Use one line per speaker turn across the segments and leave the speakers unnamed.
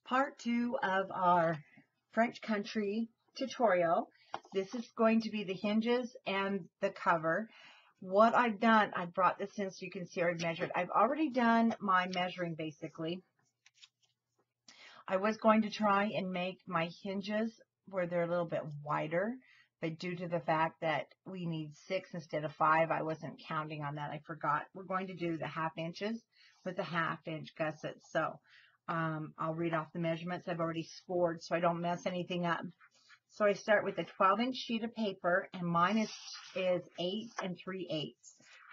Part 2 of our French country tutorial. This is going to be the hinges and the cover. What I've done, I brought this in so you can see I've measured. I've already done my measuring basically. I was going to try and make my hinges where they're a little bit wider, but due to the fact that we need 6 instead of 5, I wasn't counting on that. I forgot. We're going to do the 1/2 inches with the 1/2 inch gusset. So I'll read off the measurements. I've already scored so I don't mess anything up. So I start with a 12-inch sheet of paper, and mine is 8 3/8.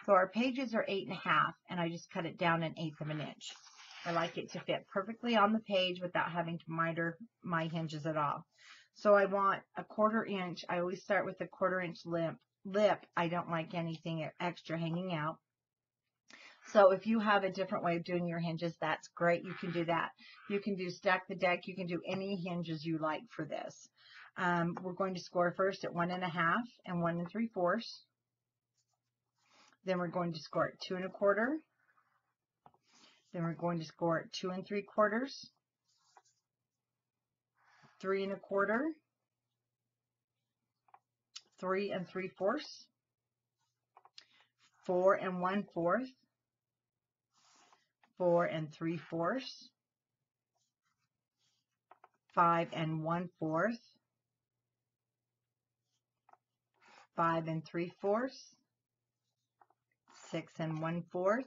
So our pages are 8 1/2, and I just cut it down 1/8 of an inch. I like it to fit perfectly on the page without having to miter my hinges at all. So I want a 1/4 inch. I always start with a 1/4 inch lip. I don't like anything extra hanging out. So if you have a different way of doing your hinges, that's great. You can do that. You can do stack the deck. You can do any hinges you like for this. We're going to score first at 1 1/2 and 1 3/4. Then we're going to score at 2 1/4. Then we're going to score at 2 3/4, 3 1/4, 3 3/4, 4 1/4, 4 3/4, 5 1/4, 5 3/4, 6 1/4,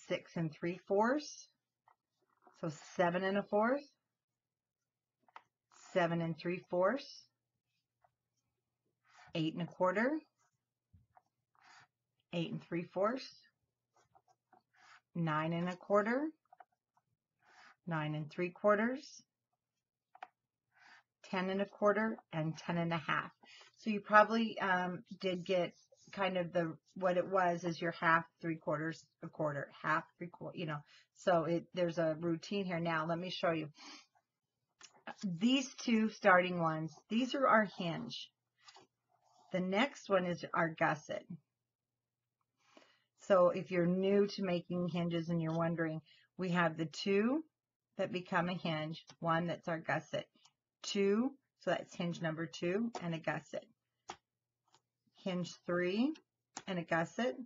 6 3/4, so 7 1/4, 7 3/4, 8 1/4, 8 3/4, 9 1/4, 9 3/4, 10 1/4, and 10 1/2. So you probably did get kind of what it was is your 1/2, 3/4, 1/4, 1/2, 3/4, you know. So there's a routine here. Now let me show you. These two starting ones, these are our hinge. The next one is our gusset. So if you're new to making hinges and you're wondering, we have the 2 that become a hinge, 1 that's our gusset, 2, so that's hinge number 2 and a gusset, hinge 3 and a gusset,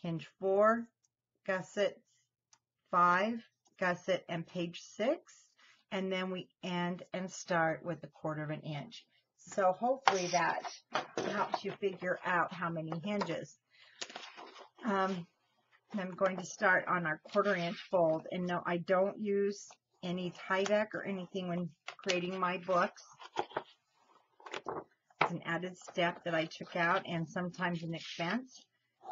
hinge 4, gusset, 5, gusset, and page 6, and then we end and start with 1/4 inch. So hopefully that helps you figure out how many hinges. I'm going to start on our 1/4 inch fold, and no, I don't use any Tyvek or anything when creating my books. It's an added step that I took out and sometimes an expense,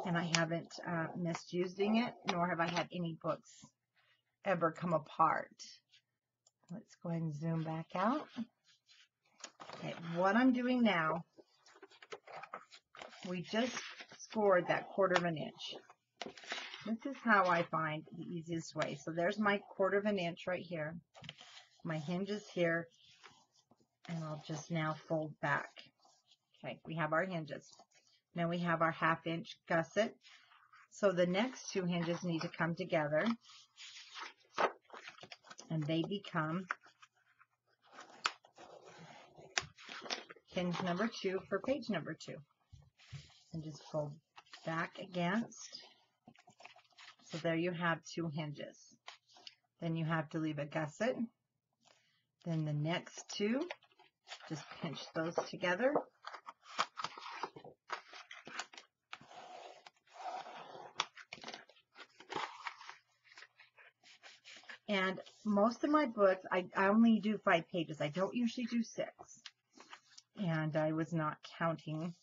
and I haven't missed using it, nor have I had any books ever come apart. Let's go ahead and zoom back out. Okay, what I'm doing now, we just scored that 1/4 inch. This is how I find the easiest way. So there's my 1/4 inch right here. My hinge is here, and I'll just now fold back. Okay, we have our hinges. Now we have our 1/2 inch gusset. So the next 2 hinges need to come together, and they become hinge number 2 for page number 2. And just fold back against. So there you have 2 hinges. Then you have to leave a gusset. Then the next 2, just pinch those together. And most of my books, I only do 5 pages. I don't usually do 6. And I was not counting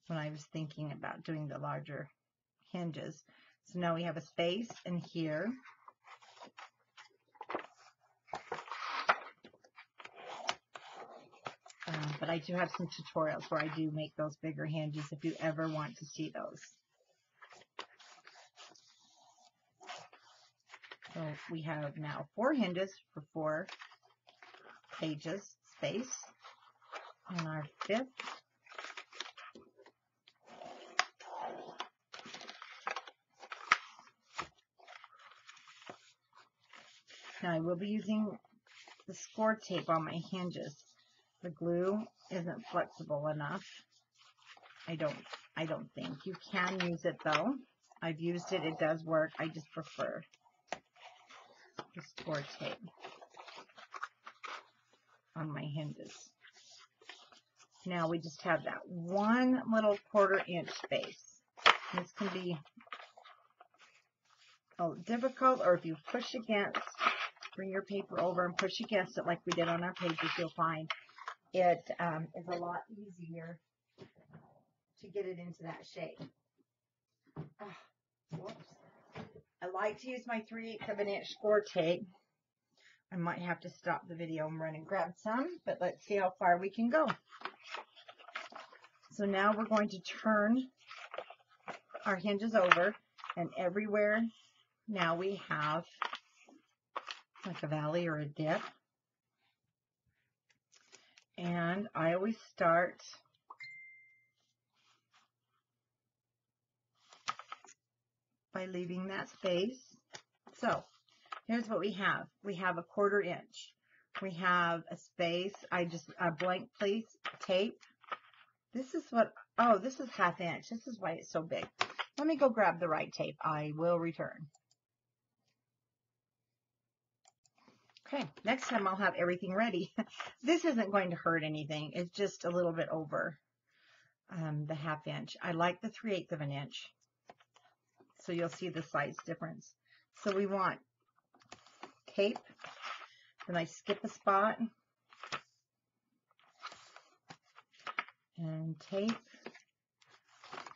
when I was thinking about doing the larger hinges. So now we have a space in here. But I do have some tutorials where I do make those bigger hinges if you ever want to see those. So we have now 4 hinges for 4 pages space. And our 5th. Now I will be using the score tape on my hinges. The glue isn't flexible enough. I don't think. You can use it though. I've used it. It does work. I just prefer the score tape on my hinges. Now we just have that one little 1/4 inch space. This can be difficult, or if you push against, bring your paper over and push against it like we did on our pages, you'll find it is a lot easier to get it into that shape. Whoops. I like to use my 3/8 of an inch score tape. I might have to stop the video and run and grab some, but let's see how far we can go. So now we're going to turn our hinges over, and everywhere now we have like a valley or a dip. And I always start by leaving that space. So here's what we have. We have a 1/4 inch. We have a space. A blank place tape. This is what, oh, this is 1/2 inch. This is why it's so big. Let me go grab the right tape. I will return. Okay, next time I'll have everything ready. This isn't going to hurt anything. It's just a little bit over the 1/2 inch. I like the 3/8 of an inch. So you'll see the size difference. So we want tape. Then I skip a spot. And tape.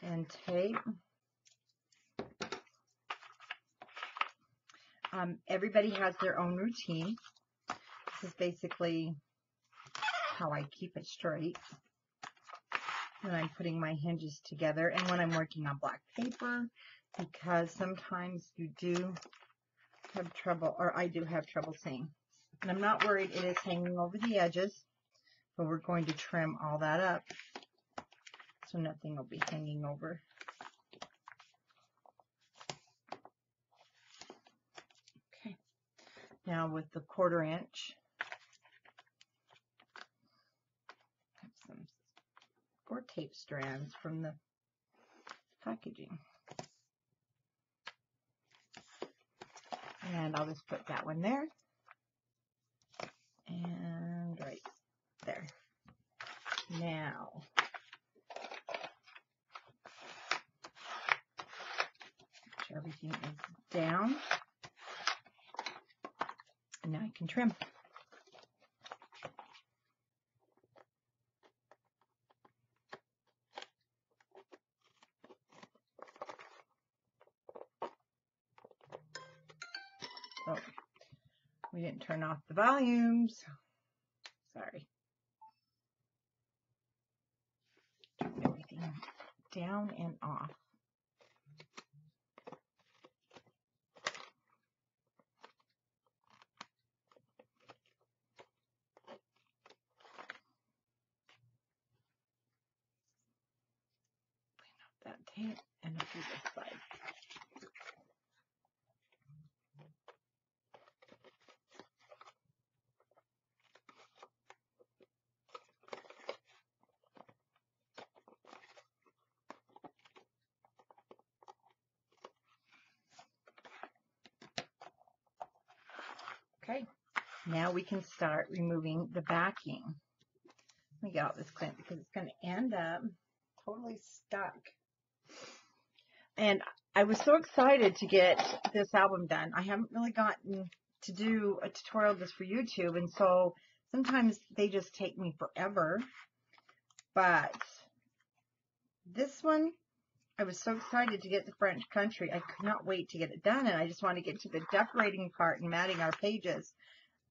And tape. Everybody has their own routine. This is basically how I keep it straight when I'm putting my hinges together and when I'm working on black paper, because sometimes you do have trouble, or I do have trouble seeing. And I'm not worried it is hanging over the edges, but we're going to trim all that up so nothing will be hanging over. Now with the 1/4 inch, I have some score tape strands from the packaging. And I'll just put that one there. And right there. Now, make sure everything is down. Now I can trim. Oh, we didn't turn off the volumes. Sorry. Turn everything down and off. That tape and a few this side. Okay, now we can start removing the backing. Let me get out this clamp because it's going to end up totally stuck. And I was so excited to get this album done. I haven't really gotten to do a tutorial just for YouTube, and so sometimes they just take me forever. But this one, I was so excited to get the French country. I could not wait to get it done, and I just want to get to the decorating part and matting our pages.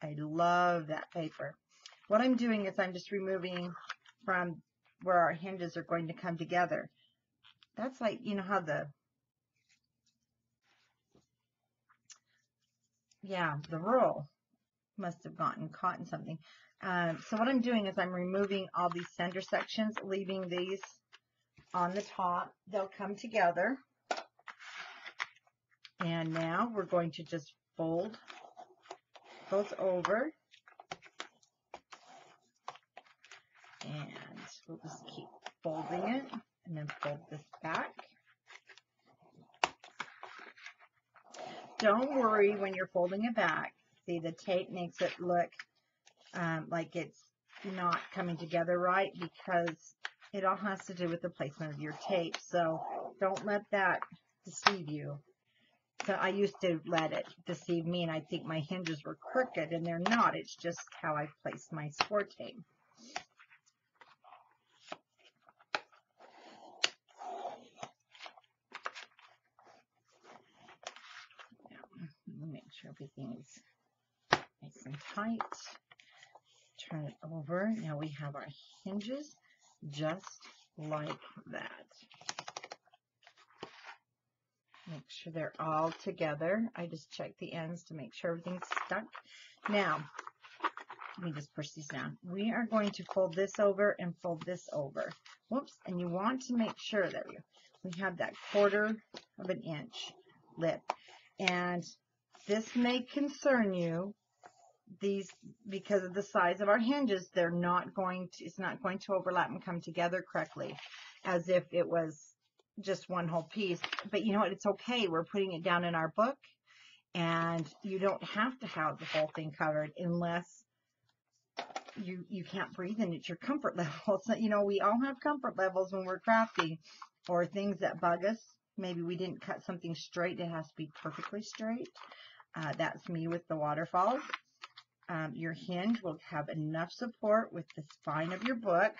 I love that paper. What I'm doing is I'm just removing from where our hinges are going to come together. That's like, you know how the roll must have gotten caught in something. So what I'm doing is I'm removing all these center sections, leaving these on the top. They'll come together. And now we're going to just fold goes over. And we'll just keep folding it and then fold this back. Don't worry when you're folding it back. See, the tape makes it look like it's not coming together right because it all has to do with the placement of your tape. So don't let that deceive you. So I used to let it deceive me, and I think my hinges were crooked, and they're not. It's just how I placed my score tape. Make sure everything's nice and tight. Turn it over. Now we have our hinges just like that. Make sure they're all together. I just check the ends to make sure everything's stuck. Now, let me just push these down. We are going to fold this over and fold this over. Whoops, and you want to make sure that we have that 1/4 of an inch lip. And this may concern you, because of the size of our hinges, it's not going to overlap and come together correctly as if it was just one whole piece. But you know what? It's okay. We're putting it down in our book, and you don't have to have the whole thing covered unless you can't breathe and it's your comfort level. So, you know, we all have comfort levels when we're crafting, or things that bug us. Maybe we didn't cut something straight. It has to be perfectly straight. That's me with the waterfalls. Your hinge will have enough support with the spine of your book.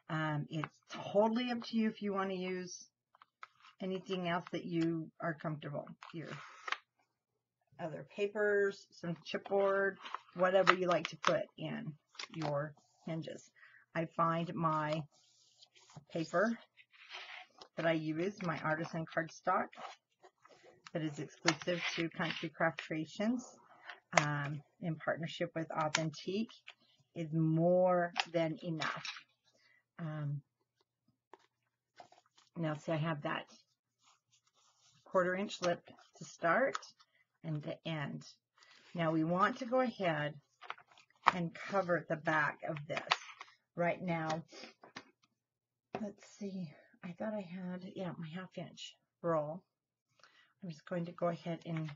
It's totally up to you if you want to use anything else that you are comfortable. Your other papers, some chipboard, whatever you like to put in your hinges. I find my paper that I use, my artisan cardstock, that is exclusive to Country Craft Creations, in partnership with Authentique, is more than enough. Now see, I have that 1/4 inch lip to start and to end. Now we want to go ahead and cover the back of this. Right now, let's see, I thought I had, yeah, my 1/2 inch roll. I'm just going to go ahead and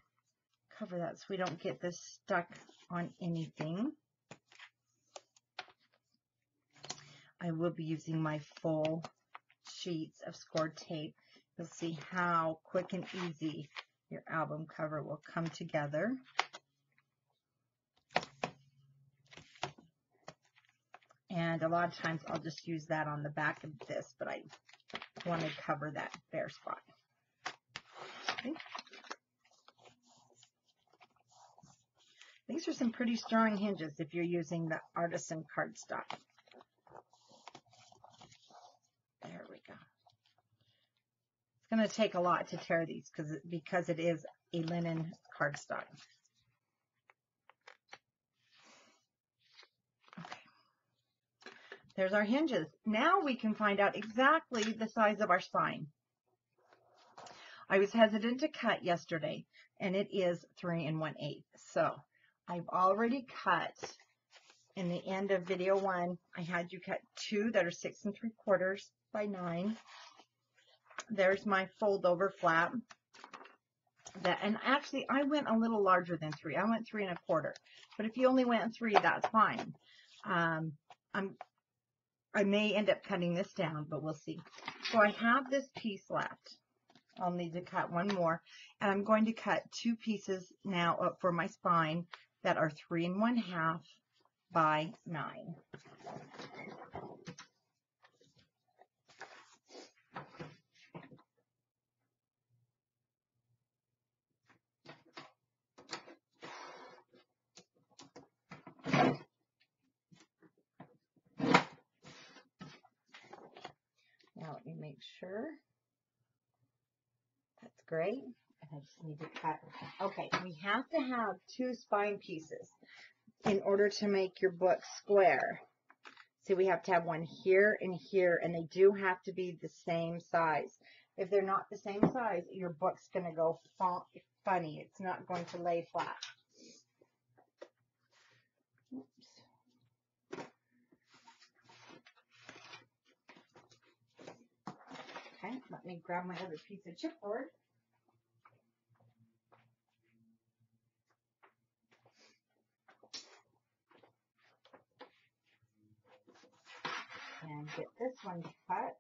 cover that so we don't get this stuck on anything. I will be using my full sheets of scored tape. You'll see how quick and easy your album cover will come together. And a lot of times I'll just use that on the back of this, but I want to cover that bare spot. Okay. These are some pretty strong hinges if you're using the artisan cardstock. There we go. It's going to take a lot to tear these because it is a linen cardstock. Okay. There's our hinges. Now we can find out exactly the size of our spine. I was hesitant to cut yesterday, and it is 3 1/8. So I've already cut. In the end of video 1, I had you cut 2 that are 6 3/4 by 9. There's my fold over flap. And actually I went a little larger than 3. I went 3 1/4. But if you only went 3, that's fine. I may end up cutting this down, but we'll see. So I have this piece left. I'll need to cut one more, and I'm going to cut 2 pieces now up for my spine that are 3 1/2 by 9. Now let me make sure. That's great. And I just need to cut. Okay, we have to have 2 spine pieces in order to make your book square. See, we have to have one here and here, and they do have to be the same size. If they're not the same size, your book's going to go funny. It's not going to lay flat. me grab my other piece of chipboard. And get this one cut.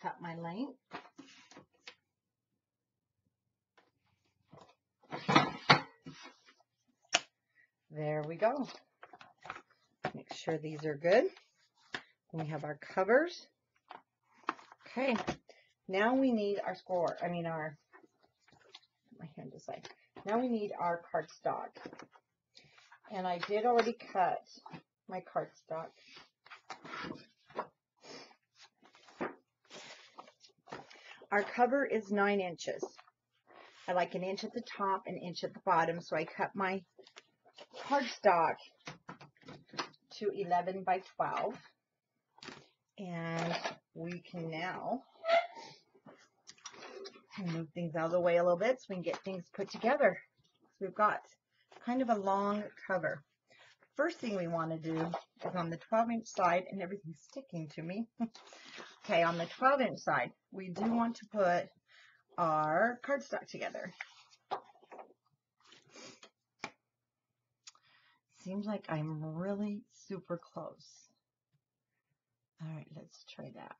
Cut my length. There we go. Make sure these are good. And we have our covers. Okay, now we need our score. My hand is like. Now we need our cardstock. And I did already cut my cardstock. Our cover is 9 inches. I like an inch at the top, an inch at the bottom, so I cut my cardstock to 11 by 12. And we can now move things out of the way a little bit so we can get things put together. So we've got kind of a long cover. First thing we want to do is on the 12-inch side, and everything's sticking to me. Okay, on the 12-inch side, we do want to put our cardstock together. Seems like I'm really super close. All right, let's try that.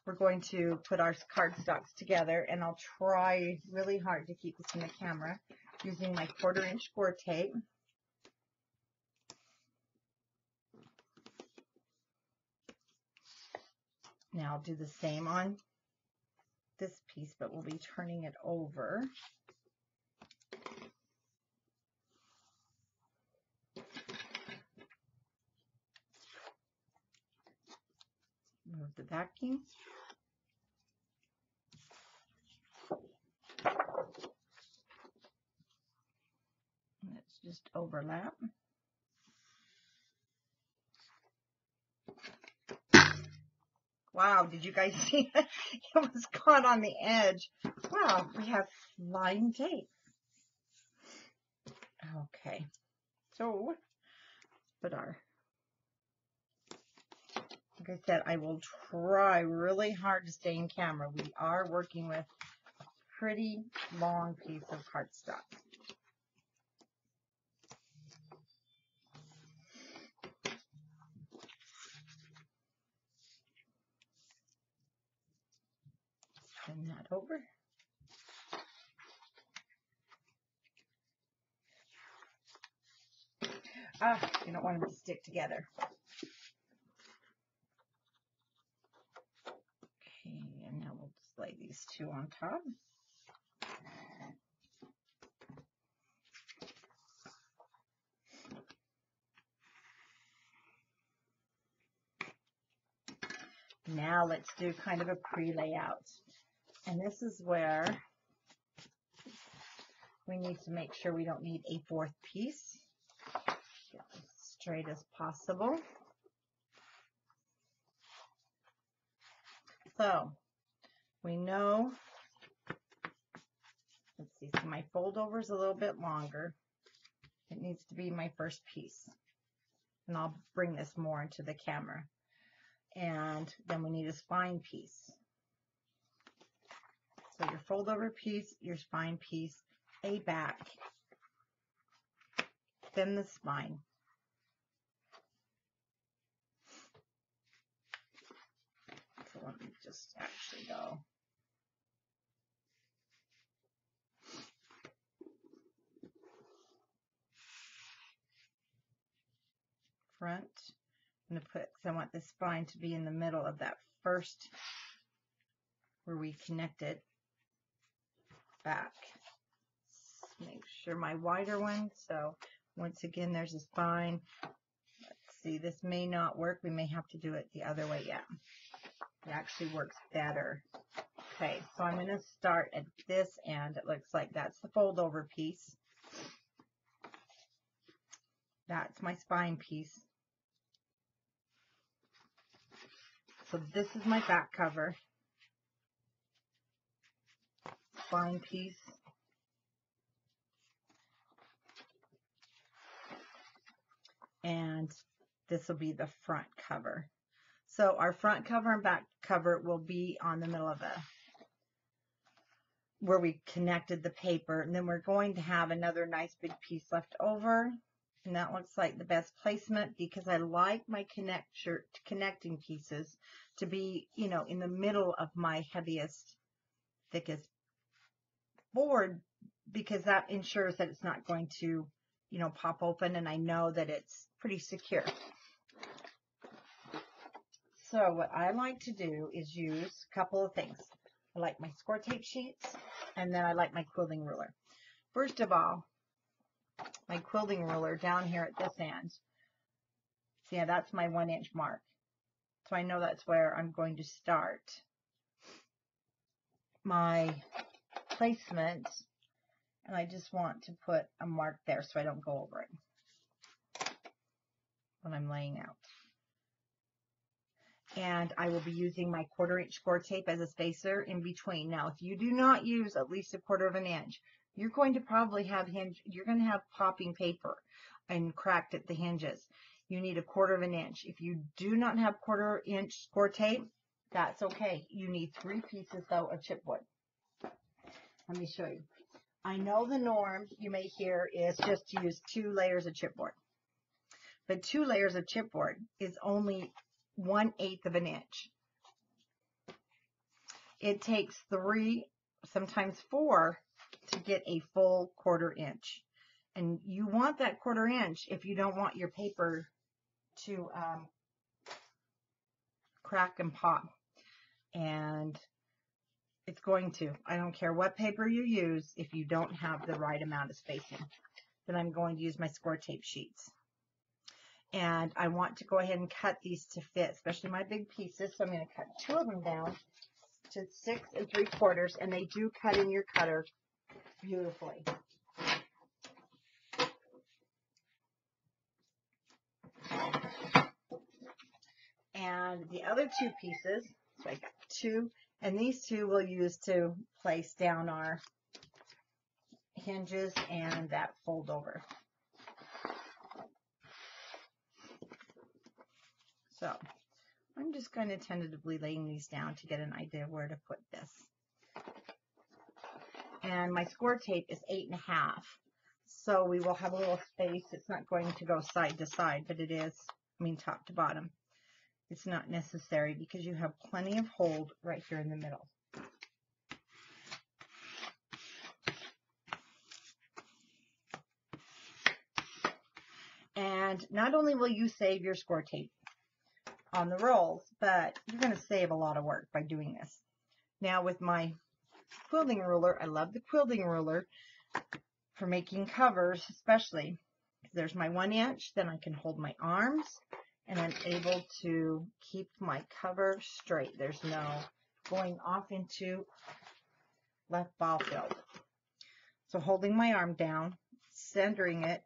We're going to put our cardstocks together, and I'll try really hard to keep this in the camera using my 1/4-inch score tape. Now I'll do the same on this piece, but we'll be turning it over. Move the backing. Let's just overlap. Wow, did you guys see that? It was caught on the edge. Wow, we have line tape. Okay, so put our, like I said, I will try really hard to stay in camera. We are working with a pretty long piece of cardstock. Turn that over. You don't want them to stick together. Okay, and now we'll just lay these two on top. Now let's do kind of a pre-layout. And this is where we need to make sure we don't need a 4th piece. Get as straight as possible. So we know, let's see, so my fold over is a little bit longer. It needs to be my first piece. And I'll bring this more into the camera. And then we need a spine piece. So your fold over piece, your spine piece, a back, then the spine. So let me just actually go. Front. I'm going to put, because I want the spine to be in the middle of that first, where we connected, back. Make sure my wider one. So once again, there's a spine. Let's see, this may not work. We may have to do it the other way. Yeah, it actually works better. Okay, so I'm going to start at this end. It looks like that's the fold over piece. That's my spine piece. So this is my back cover. Spine piece. and this will be the front cover. So our front cover and back cover will be on the middle of where we connected the paper, and then we're going to have another nice big piece left over, and that looks like the best placement because I like my connecting pieces to be, you know, in the middle of my heaviest, thickest board, because that ensures that it's not going to, you know, pop open, and I know that it's pretty secure. So what I like to do is use a couple of things. I like my score tape sheets, and then I like my quilting ruler. First of all, my quilting ruler down here at this end, see, yeah, that's my 1-inch mark. So I know that's where I'm going to start my placement, and I just want to put a mark there so I don't go over it when I'm laying out. And I will be using my 1/4-inch score tape as a spacer in between. Now, if you do not use at least 1/4 of an inch, you're going to probably have you're going to have popping paper and cracked at the hinges. You need 1/4 of an inch. If you do not have 1/4-inch score tape, that's okay. You need 3 pieces though of chipboard. Let me show you. I know the norm you may hear is just to use 2 layers of chipboard, but 2 layers of chipboard is only 1/8 of an inch. It takes 3, sometimes 4, to get a full 1/4 inch. And you want that 1/4 inch if you don't want your paper to crack and pop. And it's going to. I don't care what paper you use if you don't have the right amount of spacing. Then I'm going to use my score tape sheets. And I want to go ahead and cut these to fit, especially my big pieces. So I'm going to cut 2 of them down to 6 3/4, and they do cut in your cutter beautifully. And the other 2 pieces, so I got 2, and these 2 we'll use to place down our hinges and that fold over. So I'm just kind of tentatively laying these down to get an idea of where to put this. And my score tape is 8.5, so we will have a little space. It's not going to go side to side, but it is, I mean, top to bottom. It's not necessary because you have plenty of hold right here in the middle. And not only will you save your score tape on the rolls, but you're going to save a lot of work by doing this. Now with my quilting ruler, I love the quilting ruler for making covers, especially because there's my 1 inch, then I can hold my arms and I'm able to keep my cover straight. There's no going off into left ball field. So holding my arm down, centering it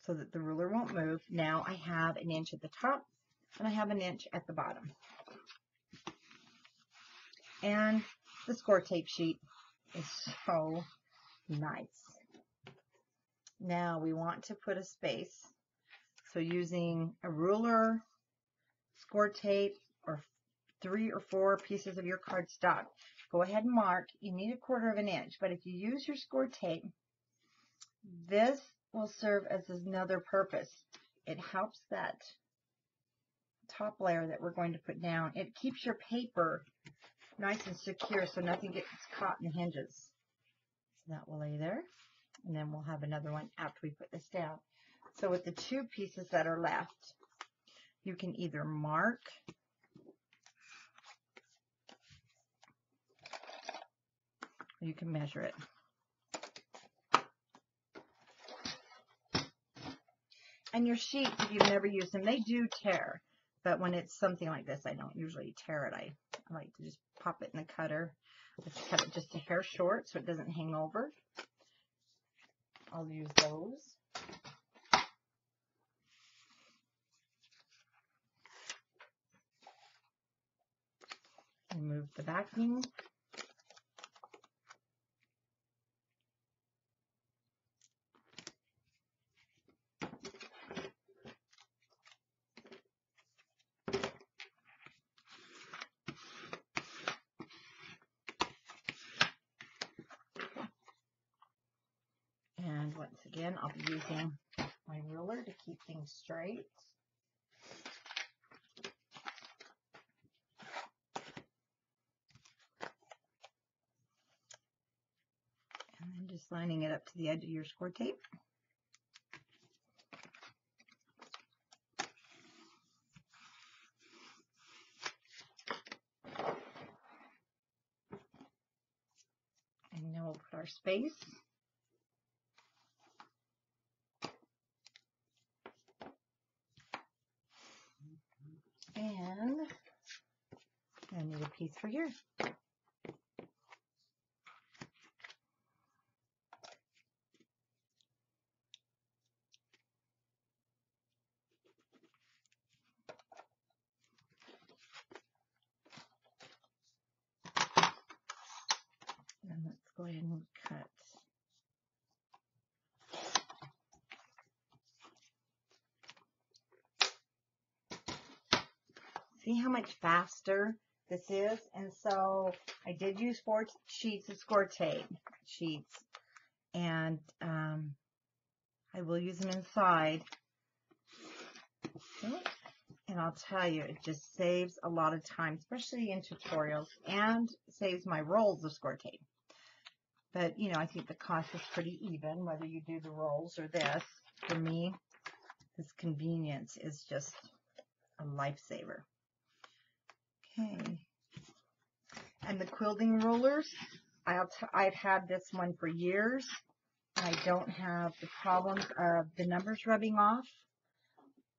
so that the ruler won't move. Now I have 1 inch at the top and I have 1 inch at the bottom. And the score tape sheet is so nice. Now we want to put a space. So using a ruler, score tape, or 3 or 4 pieces of your cardstock, go ahead and mark. You need 1/4 of an inch, but if you use your score tape, this will serve as another purpose. It helps that top layer that we're going to put down. It keeps your paper nice and secure so nothing gets caught in the hinges. So that will lay there, and then we'll have another one after we put this down. So with the 2 pieces that are left, you can either mark or you can measure it. And your sheets, if you've never used them, they do tear. But when it's something like this, I don't usually tear it. I like to just pop it in the cutter. Let's cut it just a hair short so it doesn't hang over. I'll use those. Remove the backing. again, I'll be using my ruler to keep things straight. And then just lining it up to the edge of your score tape. And then we'll put our space. And I need a piece for here. And let's go ahead and cut. See how much faster this is? And so I did use 4 sheets of score tape sheets, and I will use them inside. And I'll tell you, it just saves a lot of time, especially in tutorials, and saves my rolls of score tape. But, you know, I think the cost is pretty even, whether you do the rolls or this. For me, this convenience is just a lifesaver. Okay. And the quilting rulers, I've had this one for years. I don't have the problems of the numbers rubbing off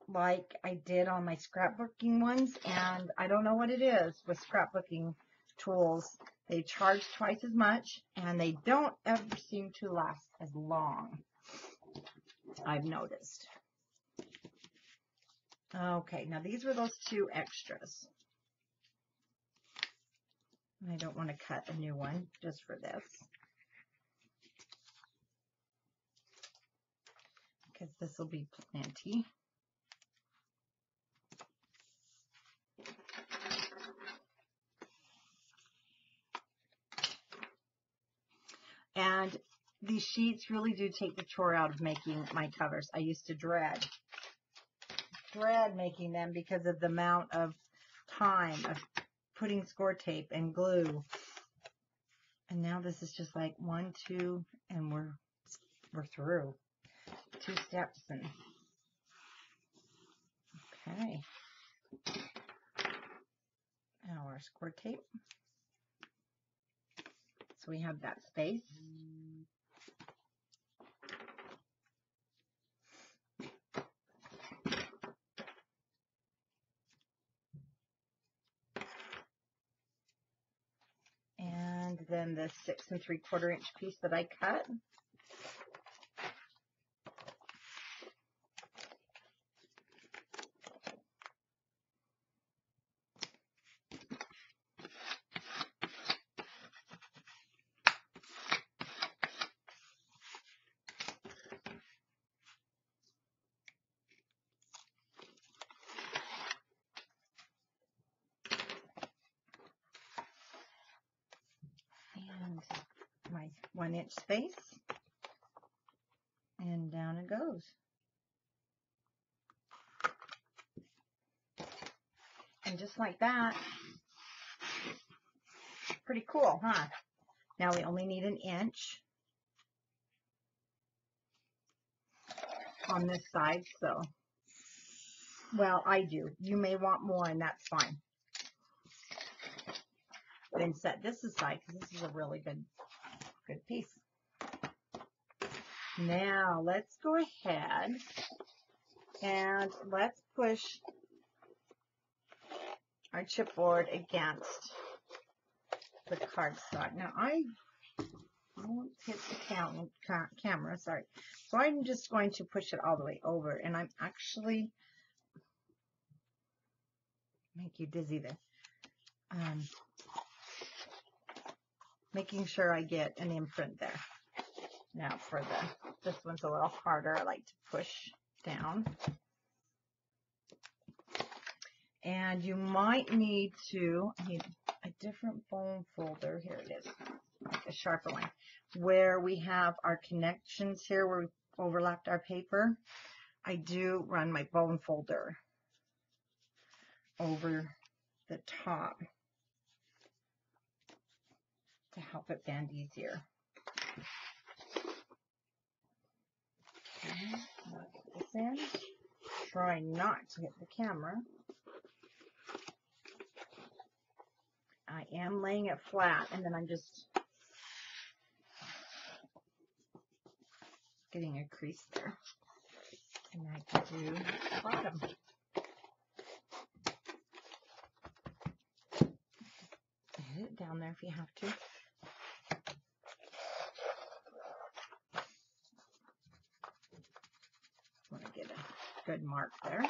like I did on my scrapbooking ones, and I don't know what it is with scrapbooking tools. They charge twice as much, and they don't ever seem to last as long, I've noticed. Okay, now these were those 2 extras. I don't want to cut a new one just for this, because this will be plenty. And these sheets really do take the chore out of making my covers. I used to dread making them because of the amount of time of putting score tape and glue. And now this is just like 1, 2, and we're through. 2 steps and okay. Now our score tape. So we have that space. And then the 6 3/4 inch piece that I cut. And my 1 inch space. And down it goes. And just like that, pretty cool, huh? Now we only need 1 inch on this side, so, well, I do. You may want more, and that's fine. Then set this aside, because this is a really good piece. Now, let's go ahead and let's push our chipboard against the cardstock. Now, I won't hit the camera, sorry. So I'm just going to push it all the way over, and I'm actually, make you dizzy there, making sure I get an imprint there. Now for this one's a little harder. I like to push down. And you might need a different foam folder. Here it is, like a sharper one, where we have our connections here, where we overlapped our paper, I do run my bone folder over the top to help it bend easier. Okay, I'll get this in. Try not to hit the camera. I am laying it flat, and then I'm just getting a crease there. And I can do the bottom. Hit it down there if you have to. Want to get a good mark there.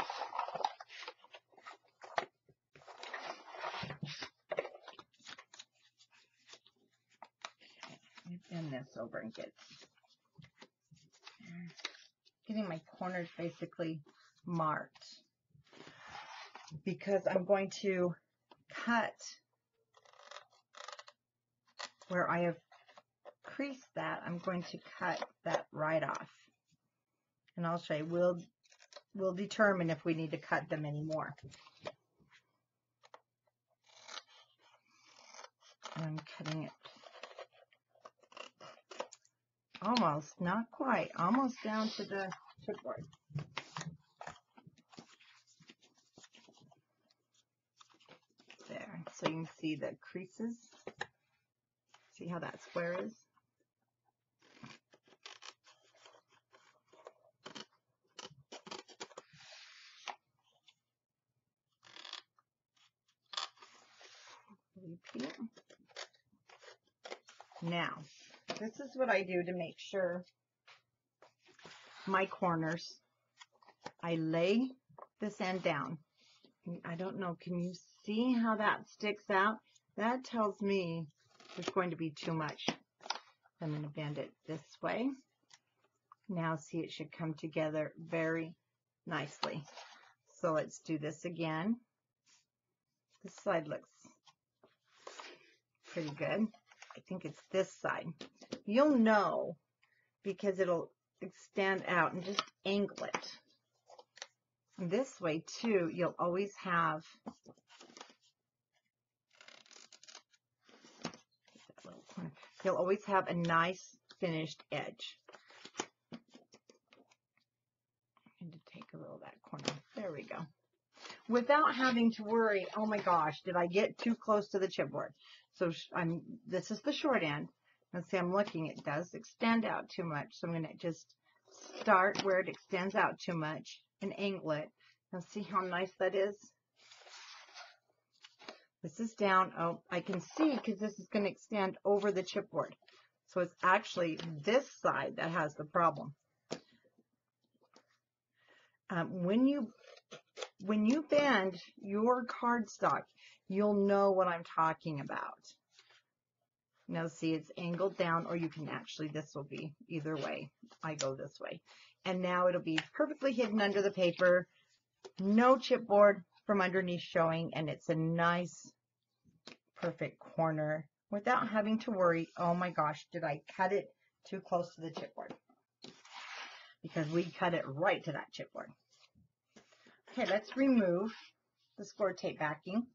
Bend this over and getting my corners basically marked, because I'm going to cut where I have creased that. I'm going to cut that right off, and I'll show you. We'll determine if we need to cut them anymore. I'm cutting it almost, not quite, almost down to the chipboard. There, so you can see the creases. See how that square is? Repeat. Now, this is what I do to make sure my corners. I lay this end down. I don't know, can you see how that sticks out? That tells me there's going to be too much. I'm going to bend it this way. Now see, it should come together very nicely. So let's do this again. This side looks pretty good. I think it's this side. You'll know because it'll extend out, and just angle it. And this way too, you'll always have a nice finished edge. And to take a little of that corner. There we go. Without having to worry, oh my gosh, did I get too close to the chipboard? So this is the short end. Let's see, I'm looking, it does extend out too much. So I'm going to just start where it extends out too much and angle it. Now see how nice that is? This is down. Oh, I can see because this is going to extend over the chipboard. So it's actually this side that has the problem. When you bend your cardstock, you'll know what I'm talking about. Now see, it's angled down, or you can actually, this will be either way. I go this way. And now it'll be perfectly hidden under the paper. No chipboard from underneath showing, and it's a nice, perfect corner without having to worry, oh my gosh, did I cut it too close to the chipboard? Because we cut it right to that chipboard. Okay, let's remove the score tape backing.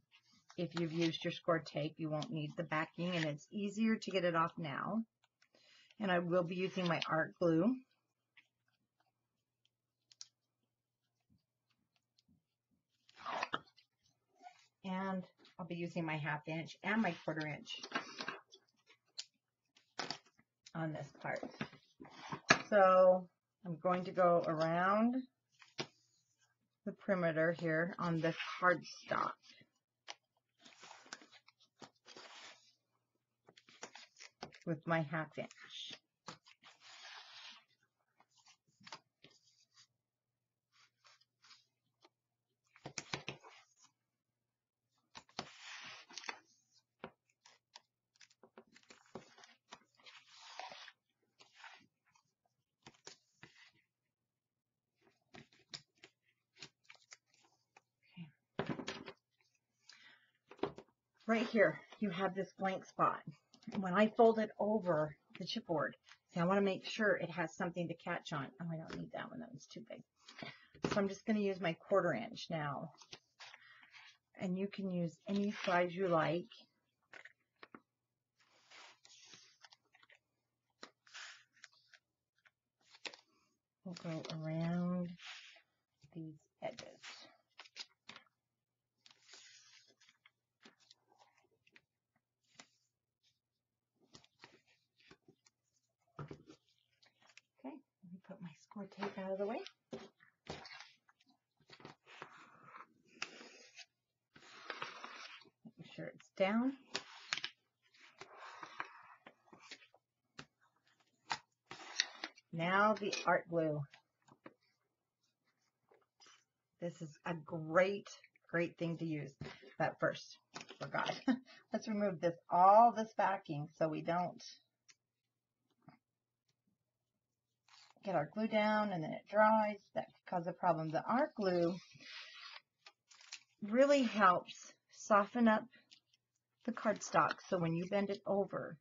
If you've used your score tape, you won't need the backing, and it's easier to get it off now. And I will be using my art glue. And I'll be using my 1/2 inch and my 1/4 inch on this part. So I'm going to go around the perimeter here on the cardstock. With my 1/2 inch. Right here, you have this blank spot. When I fold it over the chipboard, See, I want to make sure it has something to catch on. Oh, I don't need that one. That one's too big. So I'm just going to use my 1/4 inch now. And you can use any size you like. We'll go around these edges. Okay, let me put my score tape out of the way. Make sure it's down. Now the art glue. This is a great thing to use. But first, forgot. Let's remove all this backing so we don't get our glue down and then it dries. That could cause a problem. The art glue really helps soften up the cardstock, so when you bend it over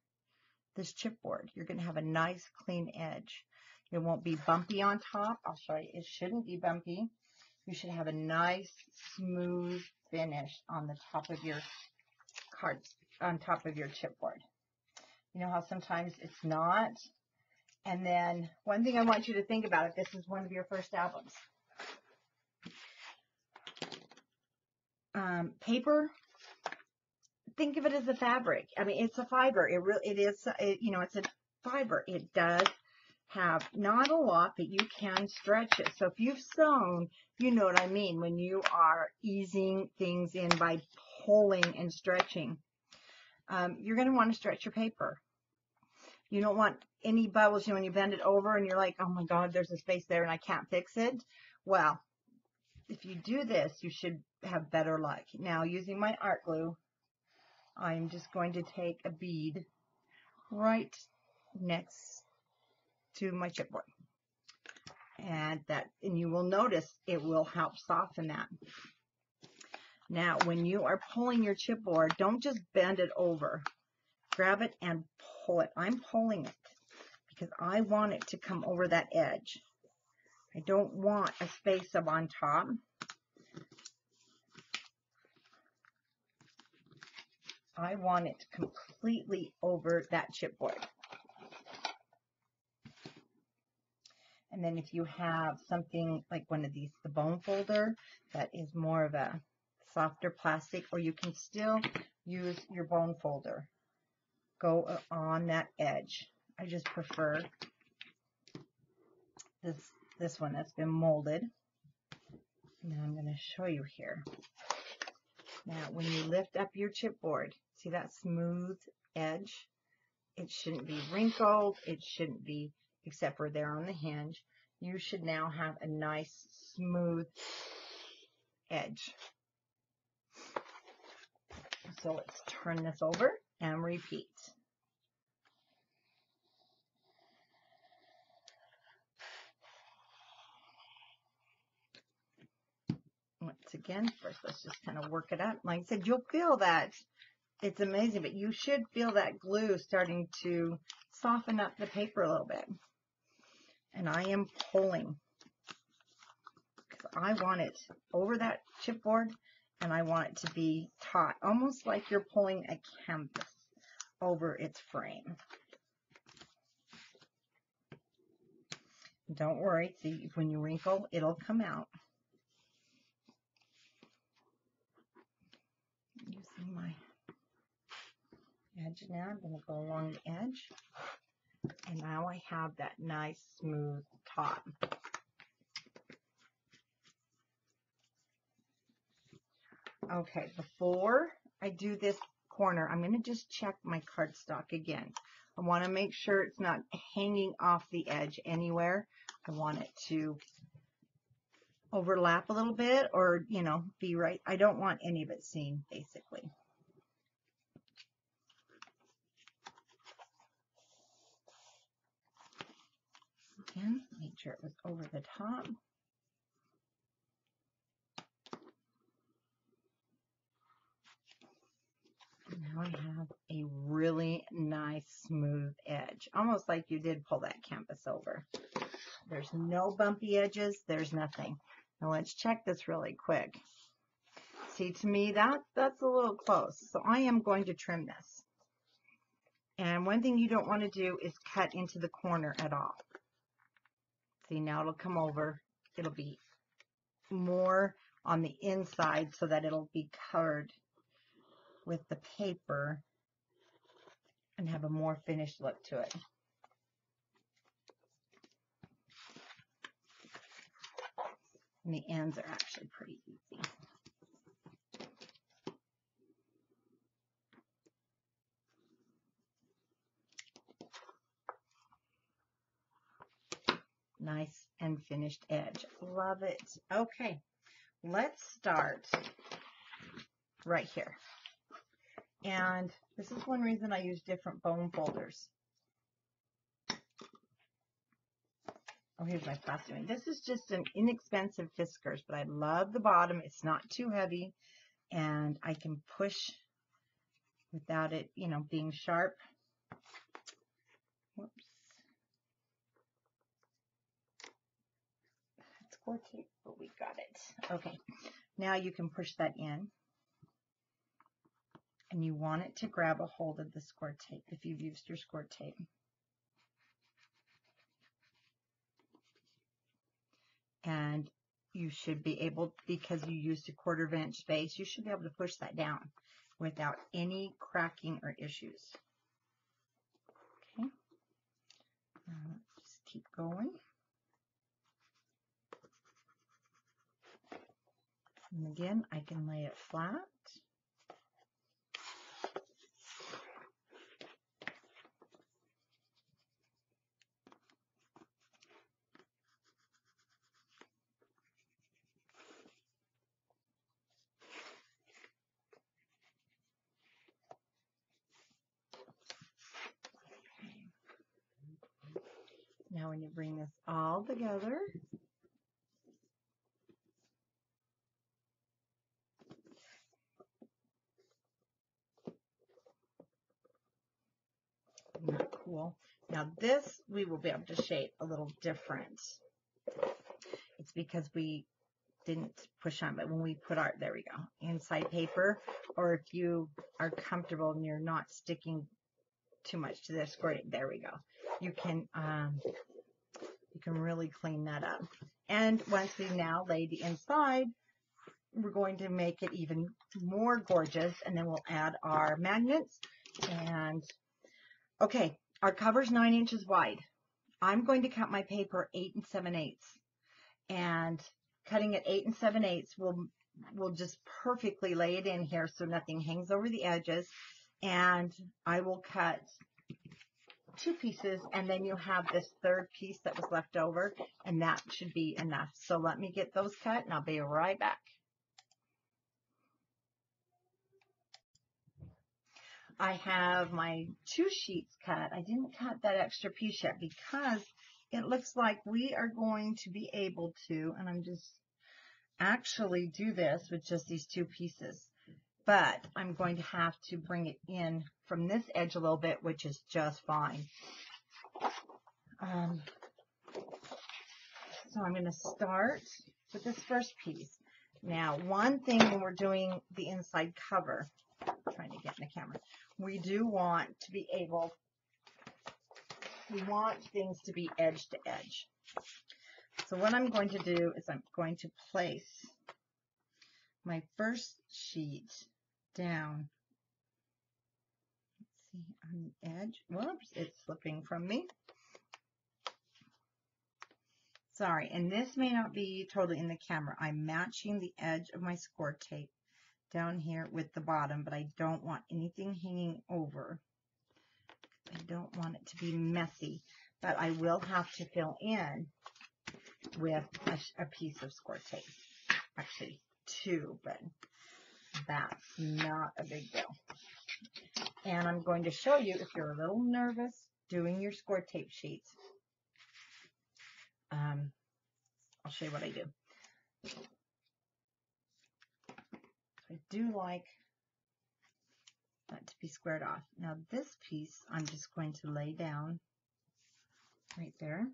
this chipboard, you're going to have a nice clean edge. It won't be bumpy on top. I'll show you. It shouldn't be bumpy. You should have a nice smooth finish on the top of your cards, on top of your chipboard. You know how sometimes it's not? And then one thing I want you to think about, if this is one of your first albums, paper, think of it as a fabric. I mean, it's a fiber. It's a fiber. It does have not a lot, but you can stretch it. So if you've sewn, you know what I mean when you are easing things in by pulling and stretching. You're going to want to stretch your paper. You don't want any bubbles, when you bend it over and you're like, oh my God, there's a space there and I can't fix it. Well, if you do this, you should have better luck. Now, using my art glue, I'm just going to take a bead right next to my chipboard. And you will notice it will help soften that. Now, when you are pulling your chipboard, don't just bend it over. Grab it and pull it. I'm pulling it because I want it to come over that edge. I don't want a space up on top. I want it completely over that chipboard. And then if you have something like one of these, the bone folder, that is more of a softer plastic, or you can still use your bone folder. Go on that edge. I just prefer this one that's been molded. Now I'm going to show you here. Now when you lift up your chipboard, see that smooth edge? It shouldn't be wrinkled. It shouldn't be, except for there on the hinge. You should now have a nice smooth edge. So let's turn this over and repeat. Once again, first let's just kind of work it up. Like I said, you'll feel that. It's amazing, but you should feel that glue starting to soften up the paper a little bit. And I am pulling because I want it over that chipboard and I want it to be taut, almost like you're pulling a canvas over its frame. Don't worry, see, when you wrinkle, it'll come out. Using my edge now, I'm going to go along the edge. And now I have that nice smooth top. Okay, before I do this corner, I'm going to just check my cardstock again. I want to make sure it's not hanging off the edge anywhere. I want it to overlap a little bit or, be right. I don't want any of it seen, basically. Again, make sure it was over the top. Now I have a really nice smooth edge. almost like you did pull that canvas over. There's no bumpy edges. There's nothing. Now let's check this really quick. See, to me, that's a little close. So I am going to trim this. And one thing you don't want to do is cut into the corner at all. See, now it'll come over. It'll be more on the inside so that it'll be covered with the paper and have a more finished look to it. And the ends are actually pretty easy. Nice and finished edge. Love it. Okay, let's start right here. And this is one reason I use different bone folders. Oh, here's my plastering. This is just an inexpensive Fiskars, but I love the bottom. It's not too heavy, and I can push without it, you know, being sharp. Whoops. It's core tape, but we got it. Okay, now you can push that in, and you want it to grab a hold of the score tape if you've used your score tape. And you should be able, because you used a 1/4 inch space, you should be able to push that down without any cracking or issues. Okay, just keep going. And again, I can lay it flat. Now when you bring this all together, isn't that cool? Now this we will be able to shape a little different. It's because we didn't push on, but when we put our, there we go, inside paper, or if you are comfortable and you're not sticking too much to this, there we go. You can really clean that up. And once we now lay the inside, we're going to make it even more gorgeous, and then we'll add our magnets. And okay, our cover's 9 inches wide. I'm going to cut my paper 8 7/8, and cutting it 8 7/8 will just perfectly lay it in here so nothing hangs over the edges. And I will cut 2 pieces, and then you have this 3rd piece that was left over, and that should be enough. So let me get those cut, and I'll be right back. I have my 2 sheets cut. I didn't cut that extra piece yet because it looks like we are going to be able to, and I'm just actually do this with just these 2 pieces. But I'm going to have to bring it in from this edge a little bit, which is just fine. So I'm going to start with this first piece. Now, one thing when we're doing the inside cover, I'm trying to get in the camera, we do want to be able, we want things to be edge to edge. So what I'm going to do is I'm going to place my first sheet down. Let's see, on the edge. Whoops, it's slipping from me. Sorry, and this may not be totally in the camera. I'm matching the edge of my score tape down here with the bottom, but I don't want anything hanging over. I don't want it to be messy, but I will have to fill in with a piece of score tape. Actually, 2, but that's not a big deal. And I'm going to show you, if you're a little nervous doing your score tape sheets, I'll show you what I do. I do like that to be squared off. Now this piece I'm just going to lay down right there.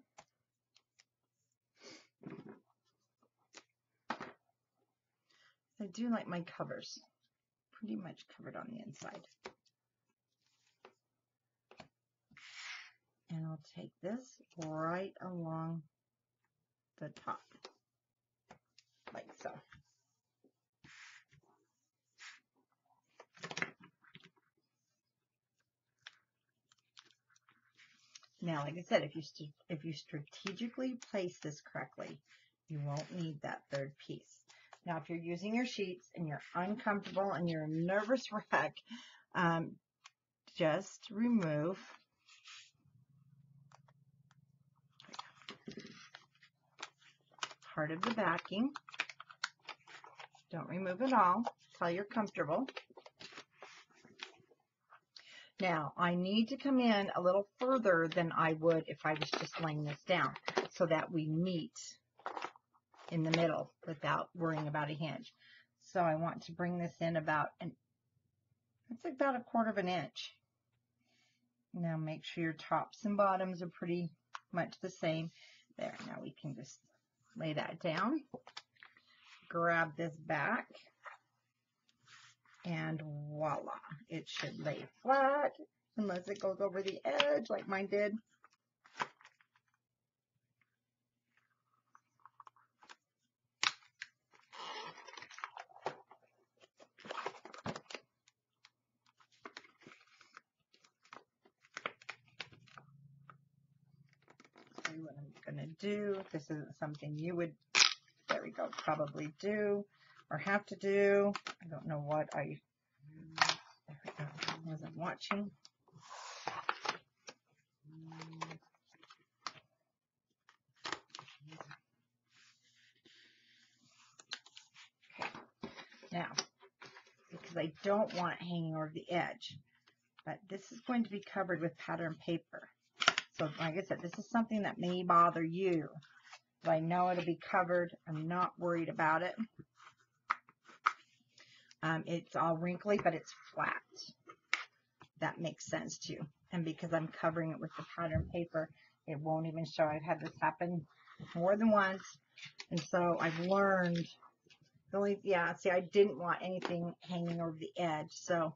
I do like my covers pretty much covered on the inside. And I'll take this right along the top, like so. Now, like I said, if you strategically place this correctly, you won't need that third piece. Now, if you're using your sheets and you're uncomfortable and you're a nervous wreck, just remove part of the backing. Don't remove it all until you're comfortable. Now, I need to come in a little further than I would if I was just laying this down so that we meet in the middle without worrying about a hinge. So I want to bring this in about that's about 1/4 inch. Now make sure your tops and bottoms are pretty much the same. There, now we can just lay that down. Grab this back. And voila, it should lay flat unless it goes over the edge like mine did. See what I'm going to do. This isn't something you would, there we go, probably do or have to do. I don't know what there we go, wasn't watching. Okay, now, because I don't want it hanging over the edge, but this is going to be covered with pattern paper. So like I said, this is something that may bother you, but I know it'll be covered. I'm not worried about it. It's all wrinkly, but it's flat. That makes sense too. And because I'm covering it with the pattern paper, it won't even show. I've had this happen more than once. And so I've learned, see, I didn't want anything hanging over the edge. So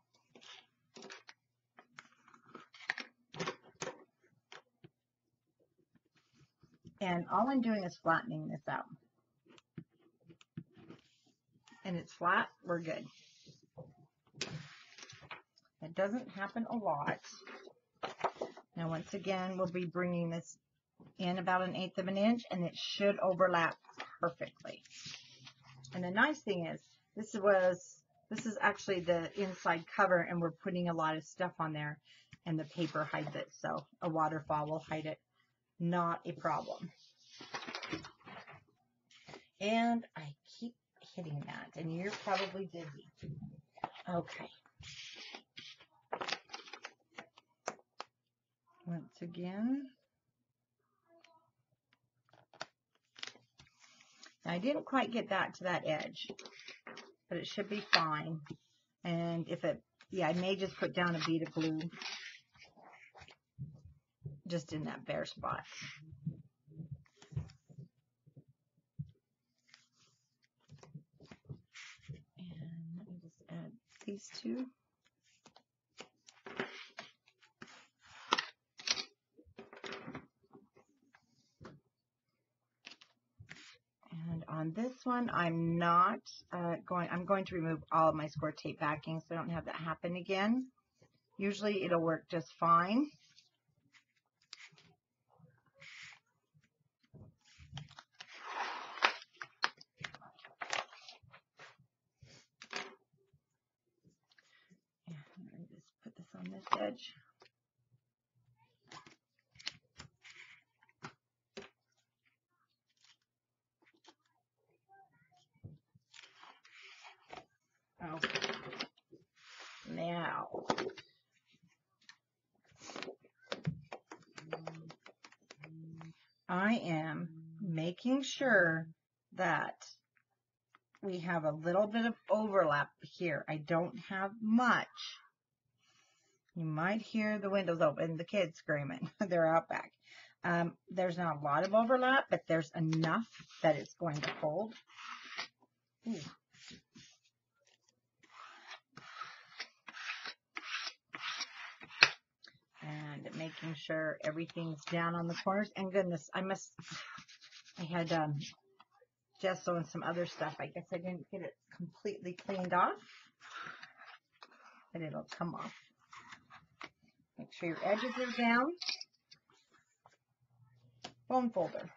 and all I'm doing is flattening this out. And it's flat, we're good. It doesn't happen a lot. Now, once again, we'll be bringing this in about 1/8 inch, and it should overlap perfectly. And the nice thing is, this is actually the inside cover, and we're putting a lot of stuff on there, and the paper hides it, so a waterfall will hide it. Not a problem. And I keep hitting that, and you're probably dizzy. Okay. Once again, now I didn't quite get that to that edge, but it should be fine. And if it, I may just put down a bead of glue just in that bare spot. And let me just add these two. And on this one, I'm not I'm going to remove all of my score tape backing so I don't have that happen again. Usually it'll work just fine. And let me just put this on this edge. Okay. Now, I am making sure that we have a little bit of overlap here. I don't have much. You might hear the windows open, the kids screaming. They're out back. There's not a lot of overlap, but there's enough that it's going to hold. Ooh. And making sure everything's down on the corners. And goodness, I had gesso and some other stuff. I guess I didn't get it completely cleaned off, but it'll come off. Make sure your edges are down. Bone folder.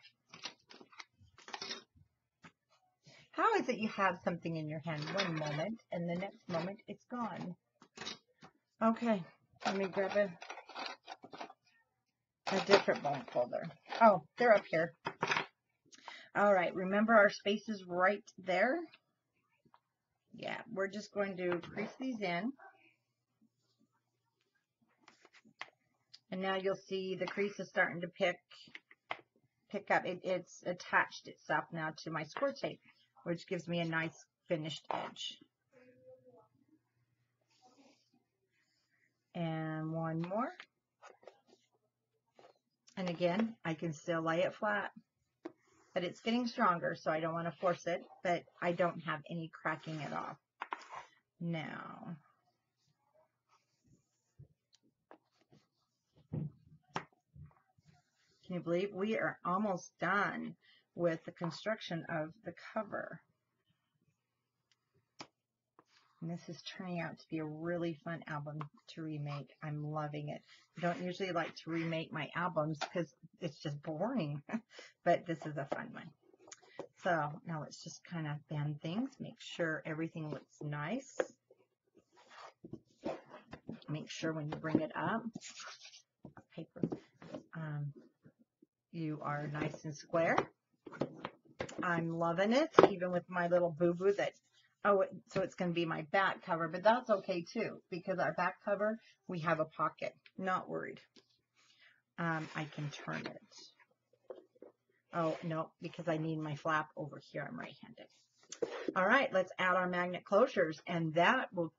How is it you have something in your hand one moment and the next moment it's gone? Okay, let me grab a different bone folder. Oh, they're up here. All right, remember our spaces right there? Yeah, we're just going to crease these in. And now you'll see the crease is starting to pick up. It's attached itself now to my score tape, which gives me a nice finished edge. And one more. And again, I can still lay it flat, but it's getting stronger, so I don't want to force it, but I don't have any cracking at all. Now, can you believe we are almost done with the construction of the cover? And this is turning out to be a really fun album to remake. I'm loving it. I don't usually like to remake my albums because it's just boring, but this is a fun one. So now let's just kind of bend things, make sure everything looks nice. Make sure when you bring it up, paper, you are nice and square. I'm loving it, even with my little boo-boo that, oh, so it's going to be my back cover, but that's okay too, because our back cover, we have a pocket. Not worried. I can turn it. Oh, no, because I need my flap over here. I'm right-handed. All right, let's add our magnet closures, and that will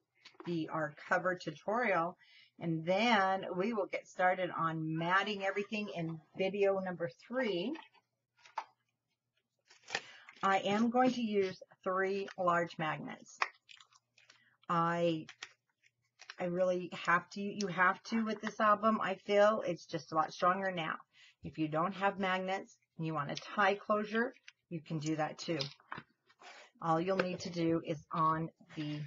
be our cover tutorial. And then we will get started on matting everything in video number 3. I am going to use 3 large magnets. I really have to. You have to with this album, I feel. It's just a lot stronger now. If you don't have magnets and you want a tie closure, you can do that too. All you'll need to do is on the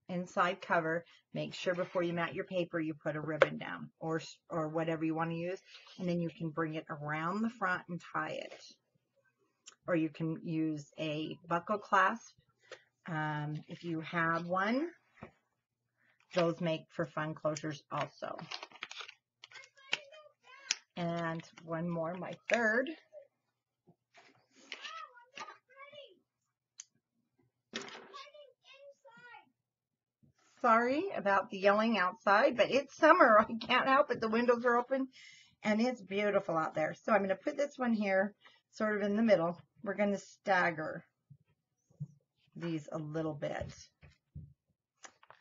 inside cover, make sure before you mat your paper you put a ribbon down or whatever you want to use, and then you can bring it around the front and tie it. Or you can use a buckle clasp if you have one. Those make for fun closures also. And one more, my third. Sorry about the yelling outside, but it's summer. I can't help it. The windows are open and it's beautiful out there. So I'm going to put this one here sort of in the middle. We're going to stagger these a little bit.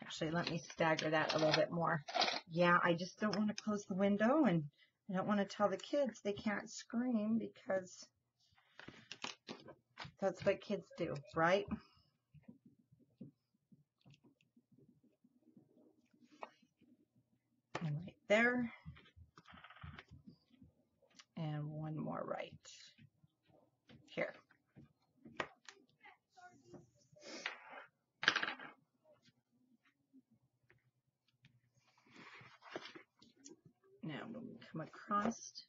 Actually, let me stagger that a little bit more. Yeah, I just don't want to close the window, and I don't want to tell the kids they can't scream because that's what kids do, right? And right there. And one more right here. Now when we come across,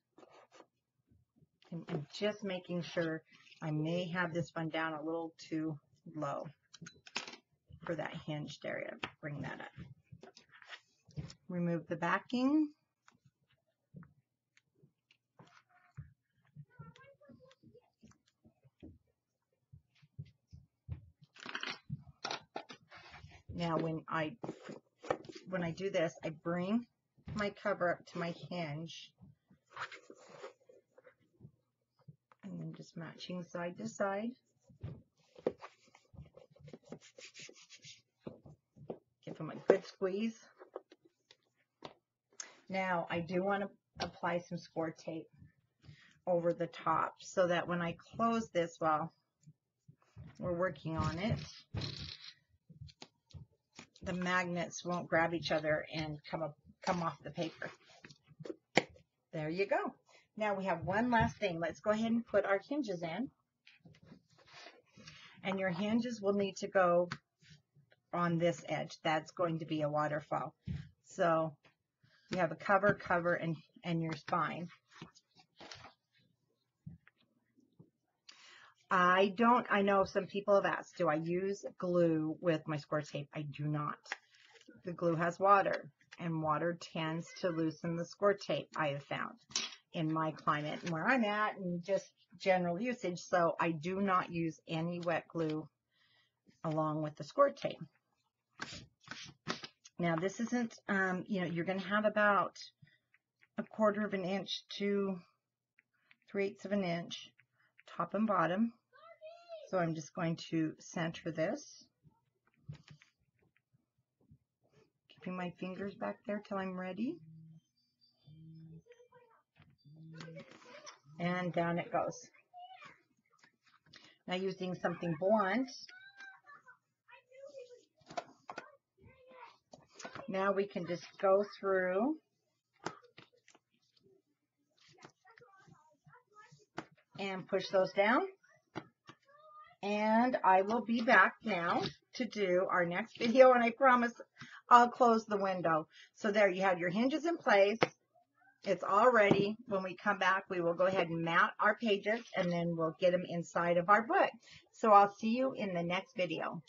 I'm just making sure I may have this one down a little too low for that hinged area. Bring that up. Remove the backing. Now when I do this, I bring my cover up to my hinge and then just matching side to side. Give them a good squeeze. Now I do want to apply some score tape. over the top so that when I close this while we're working on it, the magnets won't grab each other and come off the paper. There you go. Now we have one last thing. Let's go ahead and put our hinges in. And your hinges will need to go on this edge. That's going to be a waterfall. So you have a cover, and your spine. I know some people have asked, do I use glue with my score tape? I do not. The glue has water, and water tends to loosen the score tape, I have found, in my climate and where I'm at and just general usage. So I do not use any wet glue along with the score tape. Now this isn't, you're going to have about 1/4 of an inch to 3/8 of an inch top and bottom. So I'm just going to center this, keeping my fingers back there till I'm ready. And down it goes. Now using something blunt, now we can just go through and push those down. And I will be back now to do our next video, and I promise I'll close the window. So there you have your hinges in place. It's all ready. When we come back, we will go ahead and mount our pages, and then we'll get them inside of our book. So I'll see you in the next video.